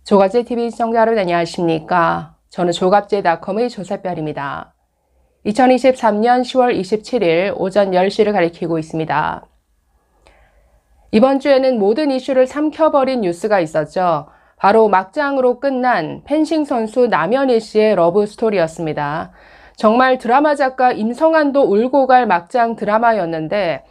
조갑제TV 시청자 여러분 안녕하십니까? 저는 조갑제닷컴의 조세별입니다. 2023년 10월 27일 오전 10시를 가리키고 있습니다. 이번 주에는 모든 이슈를 삼켜버린 뉴스가 있었죠. 바로 막장으로 끝난 펜싱 선수 남현희 씨의 러브 스토리였습니다. 정말 드라마 작가 임성환도 울고 갈 막장 드라마였는데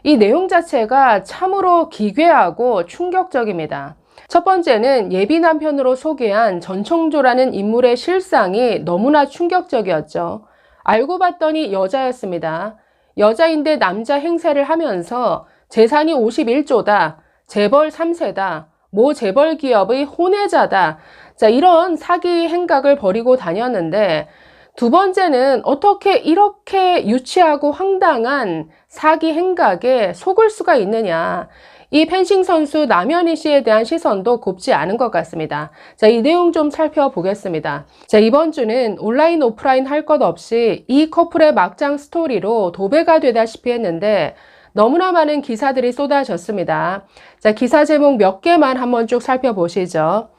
이 내용 자체가 참으로 기괴하고 충격적입니다. 첫 번째는 예비 남편으로 소개한 전청조라는 인물의 실상이 너무나 충격적이었죠. 알고 봤더니 여자였습니다. 여자인데 남자 행세를 하면서 재산이 51조다, 재벌 3세다, 모 재벌 기업의 혼외자다. 자, 이런 사기 행각을 벌이고 다녔는데 두 번째는 어떻게 이렇게 유치하고 황당한 사기 행각에 속을 수가 있느냐. 이 펜싱 선수 남현희 씨에 대한 시선도 곱지 않은 것 같습니다. 자, 이 내용 좀 살펴보겠습니다. 자, 이번 주는 온라인, 오프라인 할 것 없이 이 커플의 막장 스토리로 도배가 되다시피 했는데 너무나 많은 기사들이 쏟아졌습니다. 자, 기사 제목 몇 개만 한번 쭉 살펴보시죠.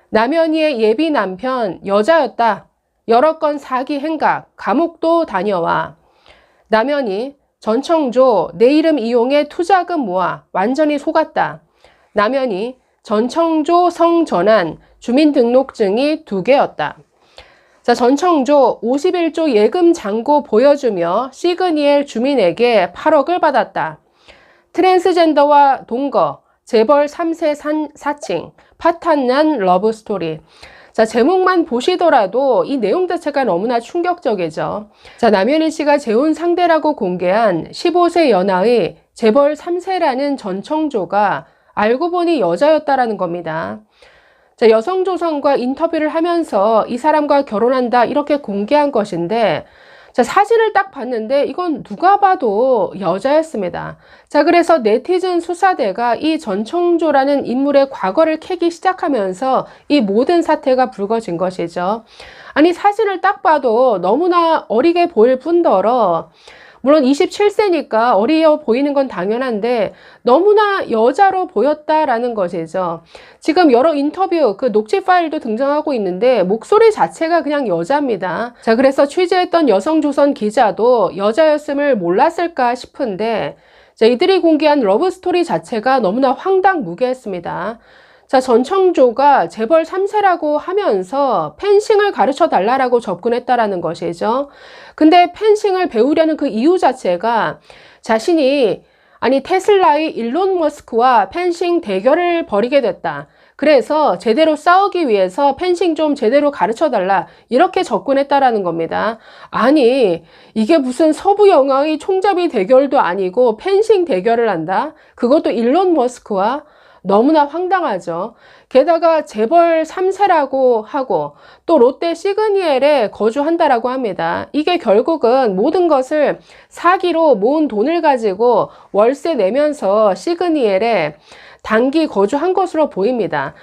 남현희의 예비 남편 여자였다. 여러 건 사기 행각, 감옥도 다녀와. 남현희 전청조 내 이름 이용해 투자금 모아 완전히 속았다. 남현희 전청조 성전환 주민등록증이 2개였다. 자, 전청조 51조 예금 잔고 보여주며 시그니엘 주민에게 8억을 받았다. 트랜스젠더와 동거 재벌 3세 사칭 파탄난 러브스토리. 자, 제목만 보시더라도 이 내용 자체가 너무나 충격적이죠. 자, 남현희 씨가 재혼 상대라고 공개한 15세 연하의 재벌 3세라는 전청조가 알고 보니 여자였다라는 겁니다. 자, 여성조선과 인터뷰를 하면서 이 사람과 결혼한다 이렇게 공개한 것인데 자, 사진을 딱 봤는데 이건 누가 봐도 여자였습니다. 자, 그래서 네티즌 수사대가 이 전청조라는 인물의 과거를 캐기 시작하면서 이 모든 사태가 불거진 것이죠. 아니, 사진을 딱 봐도 너무나 어리게 보일 뿐더러 물론 27세니까 어리어 보이는 건 당연한데 너무나 여자로 보였다라는 것이죠. 지금 여러 인터뷰, 그 녹취 파일도 등장하고 있는데 목소리 자체가 그냥 여자입니다. 자, 그래서 취재했던 여성조선 기자도 여자였음을 몰랐을까 싶은데 자, 이들이 공개한 러브스토리 자체가 너무나 황당무계했습니다. 자, 전청조가 재벌 3세라고 하면서 펜싱을 가르쳐 달라고 접근했다라는 것이죠. 근데 펜싱을 배우려는 그 이유 자체가 자신이 테슬라의 일론 머스크와 펜싱 대결을 벌이게 됐다. 그래서 제대로 싸우기 위해서 펜싱 좀 제대로 가르쳐 달라 이렇게 접근했다라는 겁니다. 아니, 이게 무슨 서부 영화의 총잡이 대결도 아니고 펜싱 대결을 한다? 그것도 일론 머스크와? 너무나 황당하죠. 게다가 재벌 3세라고 하고 또 롯데 시그니엘에 거주한다라고 합니다. 이게 결국은 모든 것을 사기로 모은 돈을 가지고 월세 내면서 시그니엘에 단기 거주한 것으로 보입니다.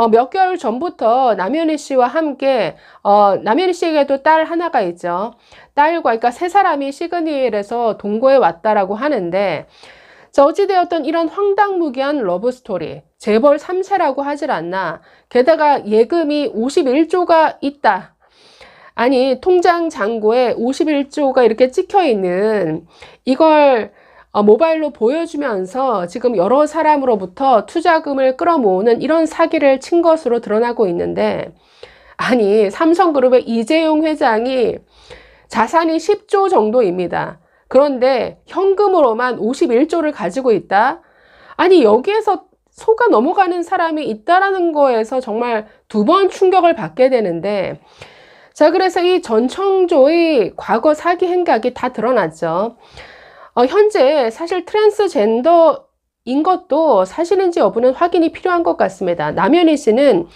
몇 개월 전부터 남현희 씨와 함께 남현희 씨에게도 딸 하나가 있죠. 딸과 그러니까 세 사람이 시그니엘에서 동거해 왔다라고 하는데 자, 어찌되었던 이런 황당무계한 러브스토리, 재벌 3세라고 하질 않나. 게다가 예금이 51조가 있다. 아니, 통장 잔고에 51조가 이렇게 찍혀있는 이걸 모바일로 보여주면서 지금 여러 사람으로부터 투자금을 끌어모으는 이런 사기를 친 것으로 드러나고 있는데 아니, 삼성그룹의 이재용 회장이 자산이 10조 정도입니다. 그런데 현금으로만 51조를 가지고 있다? 아니, 여기에서 속아 넘어가는 사람이 있다라는 거에서 정말 2번 충격을 받게 되는데 자, 그래서 이 전청조의 과거 사기 행각이 다 드러났죠. 현재 사실 트랜스젠더인 것도 사실인지 여부는 확인이 필요한 것 같습니다. 남현희 씨는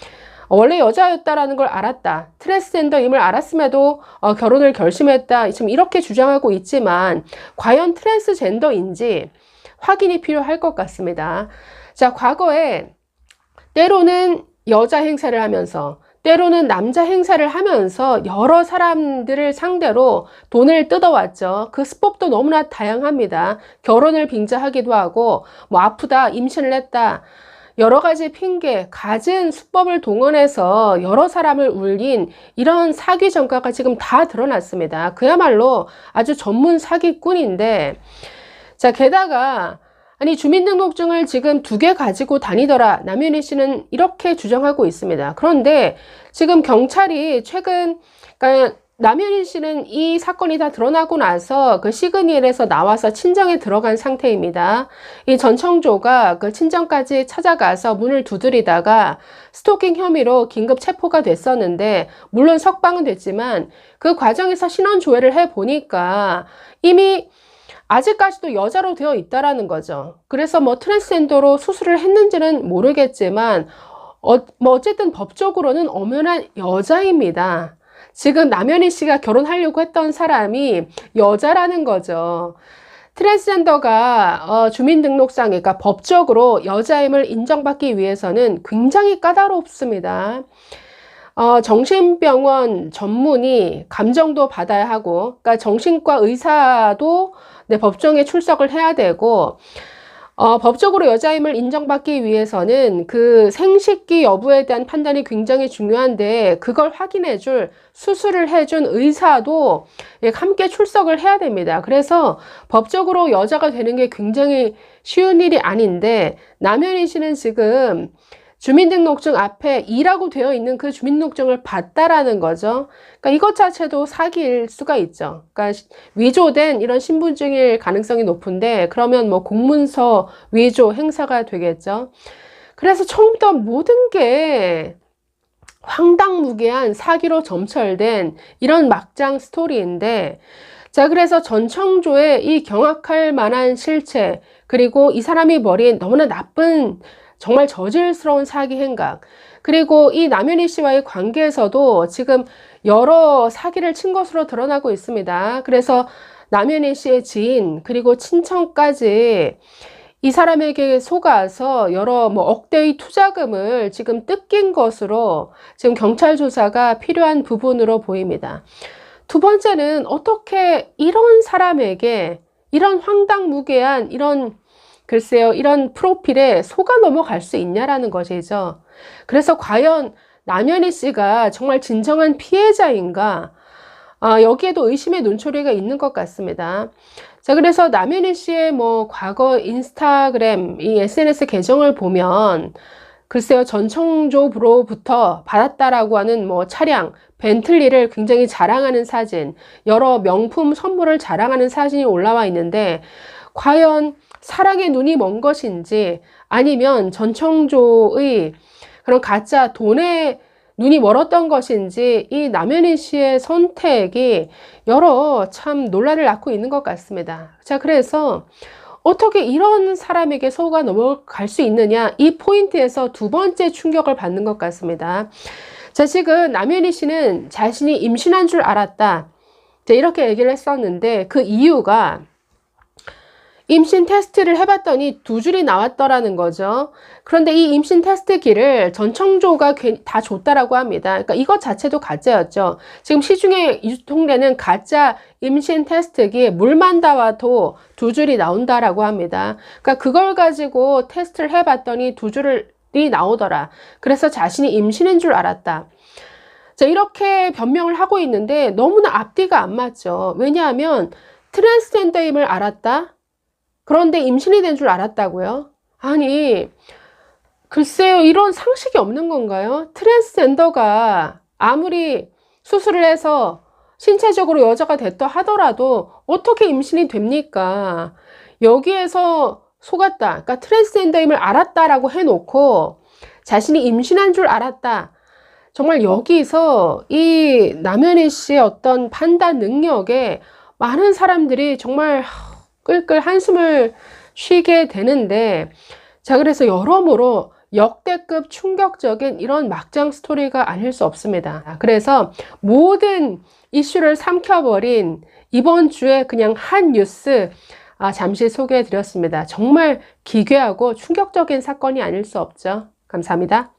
원래 여자였다라는 걸 알았다. 트랜스젠더임을 알았음에도 결혼을 결심했다. 지금 이렇게 주장하고 있지만 과연 트랜스젠더인지 확인이 필요할 것 같습니다. 자, 과거에 때로는 여자 행세를 하면서 때로는 남자 행세를 하면서 여러 사람들을 상대로 돈을 뜯어왔죠. 그 수법도 너무나 다양합니다. 결혼을 빙자하기도 하고 뭐 아프다, 임신을 했다. 여러 가지 핑계, 갖은 수법을 동원해서 여러 사람을 울린 이런 사기 전과가 지금 다 드러났습니다. 그야말로 아주 전문 사기꾼인데, 자, 게다가 아니 주민등록증을 지금 2개 가지고 다니더라, 남윤희 씨는 이렇게 주장하고 있습니다. 그런데 지금 경찰이 최근, 그러니까 남윤희 씨는 이 사건이 다 드러나고 나서 그 시그니엘에서 나와서 친정에 들어간 상태입니다. 이 전청조가 그 친정까지 찾아가서 문을 두드리다가 스토킹 혐의로 긴급 체포가 됐었는데, 물론 석방은 됐지만 그 과정에서 신원 조회를 해 보니까 이미 아직까지도 여자로 되어 있다라는 거죠. 그래서 뭐 트랜스젠더로 수술을 했는지는 모르겠지만 어쨌든 법적으로는 엄연한 여자입니다. 지금 남현희 씨가 결혼하려고 했던 사람이 여자라는 거죠. 트랜스젠더가 주민등록상에, 그러니까 법적으로 여자임을 인정받기 위해서는 굉장히 까다롭습니다. 정신병원 전문의 감정도 받아야 하고, 그러니까 정신과 의사도 법정에 출석을 해야 되고, 법적으로 여자임을 인정받기 위해서는 그 생식기 여부에 대한 판단이 굉장히 중요한데, 그걸 확인해줄, 수술을 해준 의사도 함께 출석을 해야 됩니다. 그래서 법적으로 여자가 되는 게 굉장히 쉬운 일이 아닌데, 남현희 씨는 지금 주민등록증 앞에 2라고 되어 있는 그 주민등록증을 봤다라는 거죠. 그러니까 이것 자체도 사기일 수가 있죠. 그러니까 위조된 이런 신분증일 가능성이 높은데, 그러면 뭐 공문서 위조 행사가 되겠죠. 그래서 처음부터 모든 게 황당무계한 사기로 점철된 이런 막장 스토리인데, 자, 그래서 전청조의 이 경악할 만한 실체, 그리고 이 사람이 벌인 너무나 나쁜, 정말 저질스러운 사기 행각, 그리고 이 남현희 씨와의 관계에서도 지금 여러 사기를 친 것으로 드러나고 있습니다. 그래서 남현희 씨의 지인 그리고 친척까지 이 사람에게 속아서 여러 뭐 억대의 투자금을 지금 뜯긴 것으로 지금 경찰 조사가 필요한 부분으로 보입니다. 두 번째는 어떻게 이런 사람에게 이런 황당무계한 이런, 글쎄요, 이런 프로필에 속아 넘어갈 수 있냐라는 것이죠. 그래서 과연 남현희 씨가 정말 진정한 피해자인가? 여기에도 의심의 눈초리가 있는 것 같습니다. 자, 그래서 남현희 씨의 뭐 과거 인스타그램, 이 SNS 계정을 보면, 글쎄요, 전청조로부터 받았다라고 하는 뭐 차량, 벤틀리를 굉장히 자랑하는 사진, 여러 명품 선물을 자랑하는 사진이 올라와 있는데, 과연 사랑의 눈이 먼 것인지, 아니면 전청조의 그런 가짜 돈의 눈이 멀었던 것인지, 이 남현희 씨의 선택이 여러 참 논란을 낳고 있는 것 같습니다. 자, 그래서 어떻게 이런 사람에게 속아 넘어갈 수 있느냐, 이 포인트에서 두 번째 충격을 받는 것 같습니다. 자, 지금 남현희 씨는 자신이 임신한 줄 알았다, 자, 이렇게 얘기를 했었는데, 그 이유가 임신 테스트를 해봤더니 2줄이 나왔더라는 거죠. 그런데 이 임신 테스트기를 전청조가 다 줬다라고 합니다. 그러니까 이것 자체도 가짜였죠. 지금 시중에 유통되는 가짜 임신 테스트기, 물만 닿아도 2줄이 나온다라고 합니다. 그러니까 그걸 가지고 테스트를 해봤더니 2줄이 나오더라. 그래서 자신이 임신인 줄 알았다. 자, 이렇게 변명을 하고 있는데 너무나 앞뒤가 안 맞죠. 왜냐하면 트랜스젠더임을 알았다? 그런데 임신이 된 줄 알았다고요? 아니, 글쎄요, 이런 상식이 없는 건가요? 트랜스젠더가 아무리 수술을 해서 신체적으로 여자가 됐다 하더라도 어떻게 임신이 됩니까? 여기에서 속았다, 그러니까 트랜스젠더임을 알았다라고 해놓고 자신이 임신한 줄 알았다. 정말 여기서 이 남현희 씨의 어떤 판단 능력에 많은 사람들이 정말 끌끌 한숨을 쉬게 되는데, 자, 그래서 여러모로 역대급 충격적인 이런 막장 스토리가 아닐 수 없습니다. 그래서 모든 이슈를 삼켜버린 이번 주에 그냥 한 뉴스 잠시 소개해 드렸습니다. 정말 기괴하고 충격적인 사건이 아닐 수 없죠. 감사합니다.